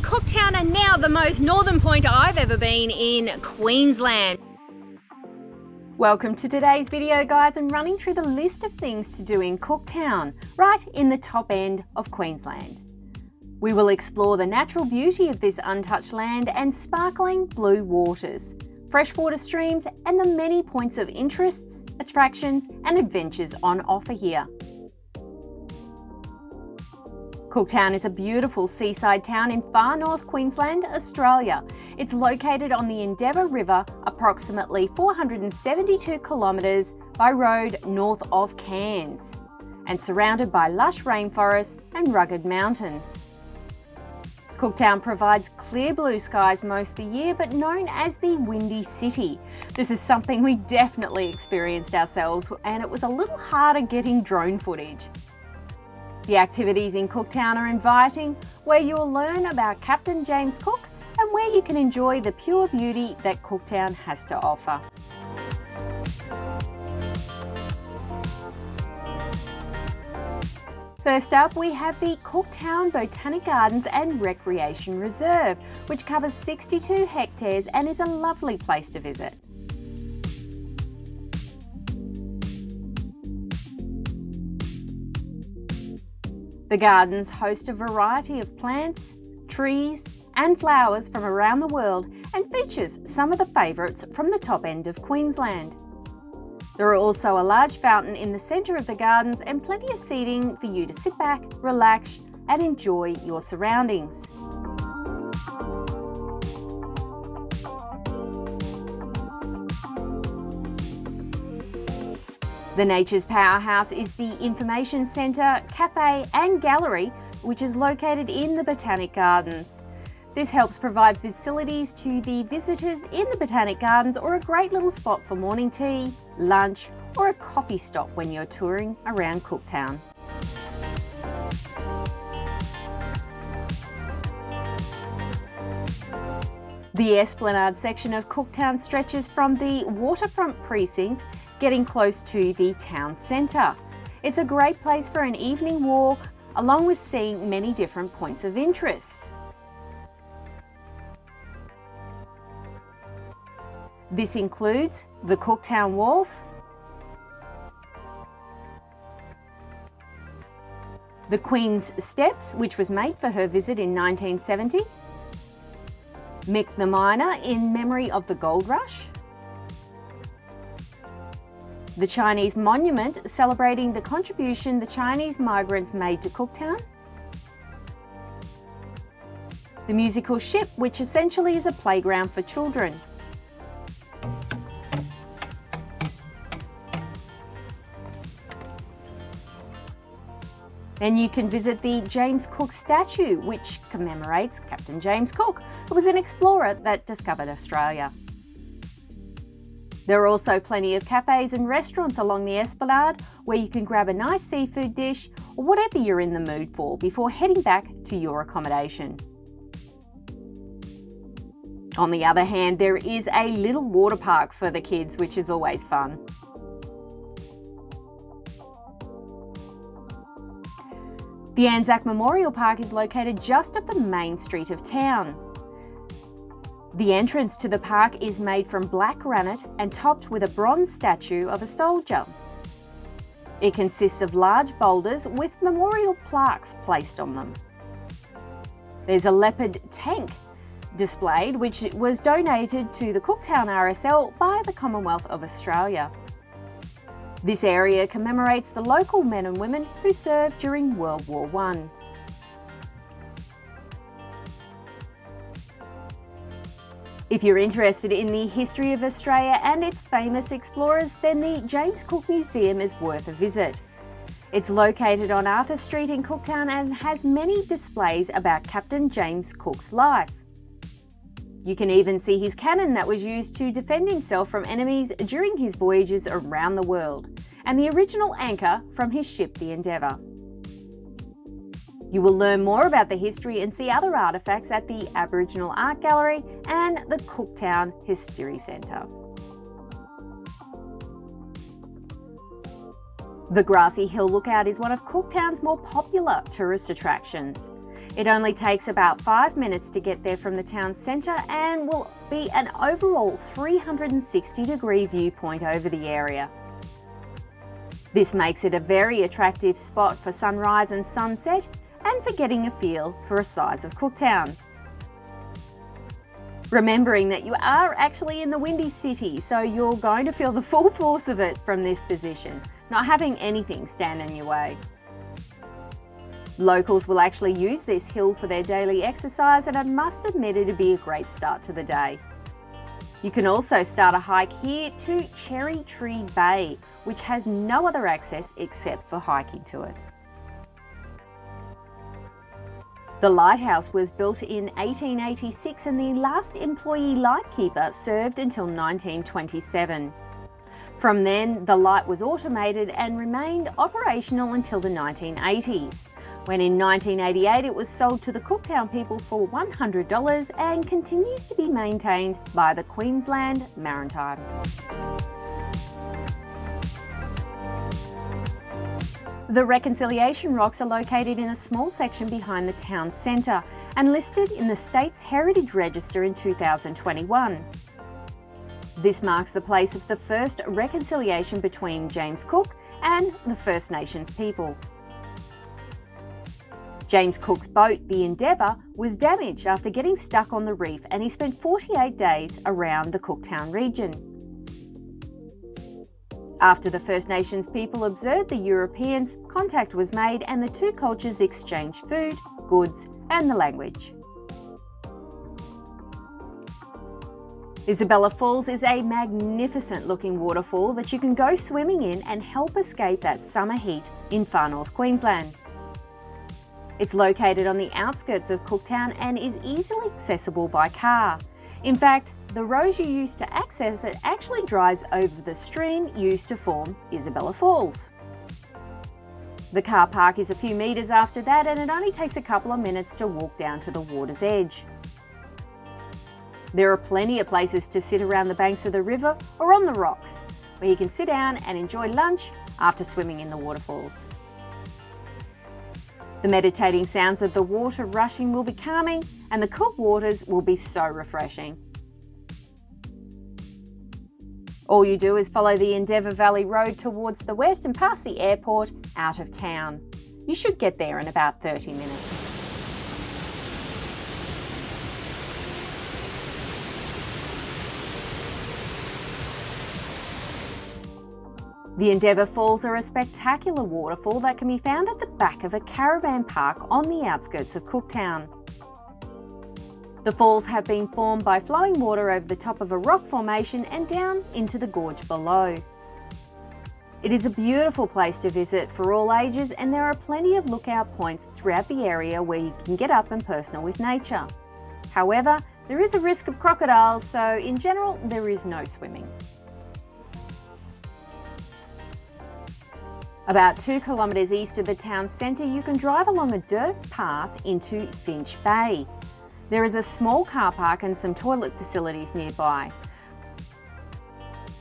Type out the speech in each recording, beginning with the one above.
in Cooktown and now the most northern point I've ever been in Queensland. Welcome to today's video, guys. I'm running through the list of things to do in Cooktown, right in the top end of Queensland. We will explore the natural beauty of this untouched land and sparkling blue waters, freshwater streams and the many points of interests, attractions and adventures on offer here. Cooktown is a beautiful seaside town in far north Queensland, Australia. It's located on the Endeavour River, approximately 472 kilometres by road north of Cairns, and surrounded by lush rainforests and rugged mountains. Cooktown provides clear blue skies most of the year, but known as the Windy City. This is something we definitely experienced ourselves, and it was a little harder getting drone footage. The activities in Cooktown are inviting, where you'll learn about Captain James Cook and where you can enjoy the pure beauty that Cooktown has to offer. First up, we have the Cooktown Botanic Gardens and Recreation Reserve, which covers 62 hectares and is a lovely place to visit. The gardens host a variety of plants, trees and flowers from around the world and features some of the favourites from the top end of Queensland. There are also a large fountain in the centre of the gardens and plenty of seating for you to sit back, relax and enjoy your surroundings. The Nature's Powerhouse is the information centre, cafe and gallery which is located in the Botanic Gardens. This helps provide facilities to the visitors in the Botanic Gardens, or a great little spot for morning tea, lunch or a coffee stop when you're touring around Cooktown. The Esplanade section of Cooktown stretches from the waterfront precinct, getting close to the town centre. It's a great place for an evening walk, along with seeing many different points of interest. This includes the Cooktown Wharf, the Queen's Steps, which was made for her visit in 1970, Mick the Miner in memory of the gold rush, the Chinese Monument celebrating the contribution the Chinese migrants made to Cooktown, the musical ship, which essentially is a playground for children, then you can visit the James Cook statue, which commemorates Captain James Cook, who was an explorer that discovered Australia. There are also plenty of cafes and restaurants along the Esplanade where you can grab a nice seafood dish or whatever you're in the mood for before heading back to your accommodation. On the other hand, there is a little water park for the kids, which is always fun. The Anzac Memorial Park is located just up the main street of town. The entrance to the park is made from black granite and topped with a bronze statue of a soldier. It consists of large boulders with memorial plaques placed on them. There's a leopard tank displayed, which was donated to the Cooktown RSL by the Commonwealth of Australia. This area commemorates the local men and women who served during World War I. If you're interested in the history of Australia and its famous explorers, then the James Cook Museum is worth a visit. It's located on Arthur Street in Cooktown and has many displays about Captain James Cook's life. You can even see his cannon that was used to defend himself from enemies during his voyages around the world, and the original anchor from his ship, the Endeavour. You will learn more about the history and see other artefacts at the Aboriginal Art Gallery and the Cooktown History Centre. The Grassy Hill Lookout is one of Cooktown's more popular tourist attractions. It only takes about 5 minutes to get there from the town centre and will be an overall 360-degree viewpoint over the area. This makes it a very attractive spot for sunrise and sunset and for getting a feel for a size of Cooktown. Remembering that you are actually in the Windy City, so you're going to feel the full force of it from this position, not having anything stand in your way. Locals will actually use this hill for their daily exercise, and I must admit it'd be a great start to the day. You can also start a hike here to Cherry Tree Bay, which has no other access except for hiking to it. The lighthouse was built in 1886 and the last employee lightkeeper served until 1927. From then, the light was automated and remained operational until the 1980s, when in 1988 it was sold to the Cooktown people for $100 and continues to be maintained by the Queensland Maritime. The Reconciliation Rocks are located in a small section behind the town centre and listed in the State's Heritage Register in 2021. This marks the place of the first reconciliation between James Cook and the First Nations people. James Cook's boat, the Endeavour, was damaged after getting stuck on the reef, and he spent 48 days around the Cooktown region. After the First Nations people observed the Europeans, contact was made and the two cultures exchanged food, goods and the language. Isabella Falls is a magnificent looking waterfall that you can go swimming in and help escape that summer heat in far north Queensland. It's located on the outskirts of Cooktown and is easily accessible by car. In fact, the road you use to access it actually drives over the stream used to form Isabella Falls. The car park is a few metres after that, and it only takes a couple of minutes to walk down to the water's edge. There are plenty of places to sit around the banks of the river or on the rocks, where you can sit down and enjoy lunch after swimming in the waterfalls. The meditating sounds of the water rushing will be calming, and the cool waters will be so refreshing. All you do is follow the Endeavour Valley Road towards the west and past the airport out of town. You should get there in about 30 minutes. The Endeavour Falls are a spectacular waterfall that can be found at the back of a caravan park on the outskirts of Cooktown. The falls have been formed by flowing water over the top of a rock formation and down into the gorge below. It is a beautiful place to visit for all ages, and there are plenty of lookout points throughout the area where you can get up and personal with nature. However, there is a risk of crocodiles, so in general there is no swimming. About 2 kilometres east of the town centre, you can drive along a dirt path into Finch Bay. There is a small car park and some toilet facilities nearby.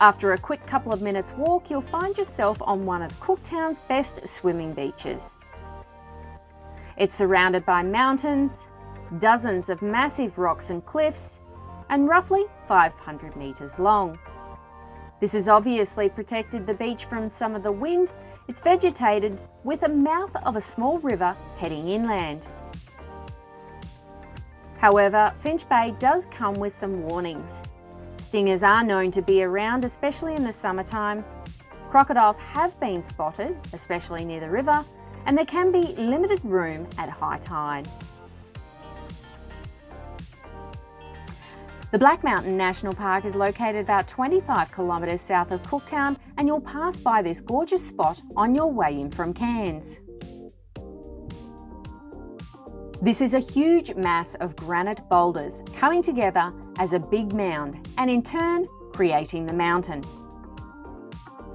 After a quick couple of minutes walk, you'll find yourself on one of Cooktown's best swimming beaches. It's surrounded by mountains, dozens of massive rocks and cliffs, and roughly 500 metres long. This has obviously protected the beach from some of the wind. It's vegetated with a mouth of a small river heading inland. However, Finch Bay does come with some warnings. Stingers are known to be around, especially in the summertime. Crocodiles have been spotted, especially near the river, and there can be limited room at high tide. The Black Mountain National Park is located about 25 kilometres south of Cooktown, and you'll pass by this gorgeous spot on your way in from Cairns. This is a huge mass of granite boulders coming together as a big mound and in turn creating the mountain.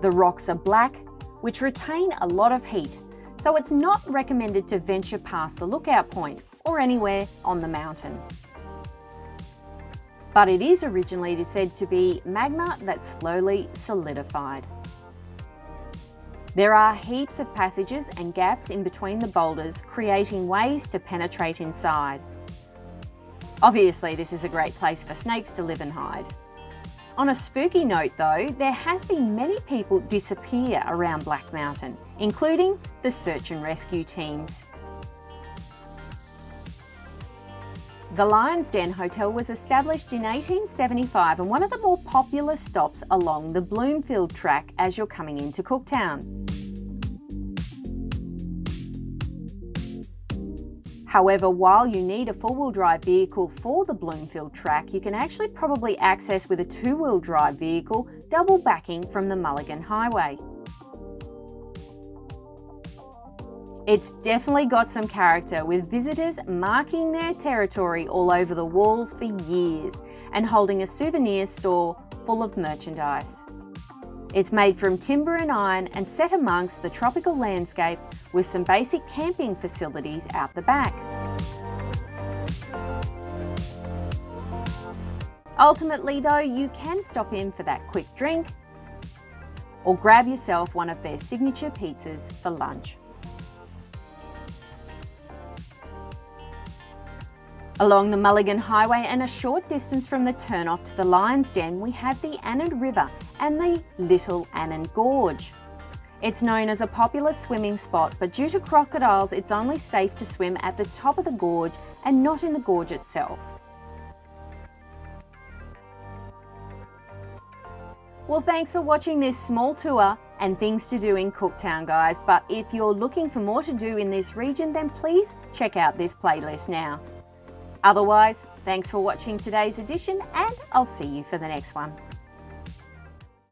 The rocks are black, which retain a lot of heat, so it's not recommended to venture past the lookout point or anywhere on the mountain. But it is originally said to be magma that slowly solidified. There are heaps of passages and gaps in between the boulders, creating ways to penetrate inside. Obviously, this is a great place for snakes to live and hide. On a spooky note though, there has been many people disappear around Black Mountain, including the search and rescue teams. The Lion's Den Hotel was established in 1875 and one of the more popular stops along the Bloomfield track as you're coming into Cooktown. However, while you need a four-wheel drive vehicle for the Bloomfield track, you can actually probably access with a two-wheel drive vehicle, double backing from the Mulligan Highway. It's definitely got some character, with visitors marking their territory all over the walls for years and holding a souvenir store full of merchandise. It's made from timber and iron and set amongst the tropical landscape with some basic camping facilities out the back. Ultimately though, you can stop in for that quick drink or grab yourself one of their signature pizzas for lunch. Along the Mulligan Highway and a short distance from the turnoff to the Lion's Den, we have the Annan River and the Little Annan Gorge. It's known as a popular swimming spot, but due to crocodiles, it's only safe to swim at the top of the gorge and not in the gorge itself. Well, thanks for watching this small tour and things to do in Cooktown, guys. But if you're looking for more to do in this region, then please check out this playlist now. Otherwise, thanks for watching today's edition and I'll see you for the next one.